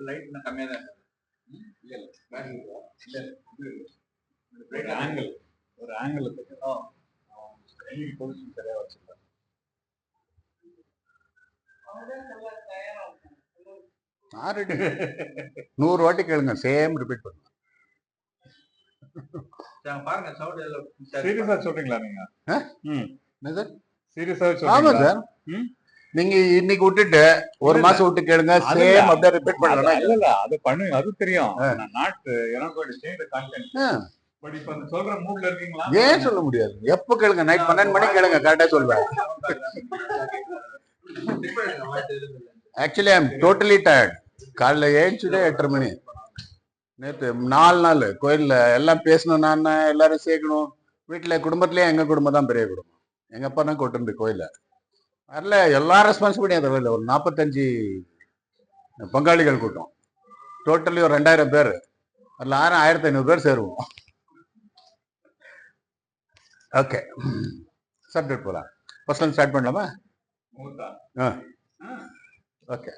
Light கம்மியா தான் angle ஒரு ஆங்கிள் பொசிஷன் சரியா வச்சிருக்காங்க. நூறு வாட்டி கேளுங்க, சேம் ரிப்பீட் பண்ணுங்க. பாருங்க சீரியஸா சொல்றீங்களா நீங்க? சீரியஸா ஆமா சார். நீங்க இன்னைக்கு விட்டுட்டு ஒரு மாசம் விட்டு கேளுங்க, சேம் அப்படியே ரிப்பீட் பண்ணலாம். இல்ல அது பண்ணு, அது தெரியும். நாட் எனக்கு சேஞ்ச் தி கண்டென்ட். பட் இப்ப அந்த சொல்ற மூட்ல இருக்கீங்களா? ஏன் சொல்ல முடியாது? எப்ப கேளுங்க, நைட் 12 மணிக்கு கேளுங்க, கரெக்டா சொல்வேன். Actually I am totally tired. காலைல ஏஞ்சுட்டே 8:30 மணி. நேற்று 4 நாள் கோயில்ல எல்லாம் பேசணும், நான் எல்லாரும் சேர்க்கணும். வீட்டுல குடும்பத்திலேயே எங்க குடும்பம் தான் பெரிய குடும்பம். எங்க அப்பா தான் கூட்டிருந்து கோயில வரல. எல்லா ரெஸ்பான்சிபிலிட்டியும் அதை இல்லை. ஒரு 45 பங்காளிகள் கூட்டம், டோட்டலி ஒரு 2000 பேர். அதில் 1500 பேர் சேருவோம். ஓகே, சப்ஜெக்ட் போலாம். ஃபர்ஸ்ட் ஸ்டார்ட் பண்ணலாமா? ஓகே.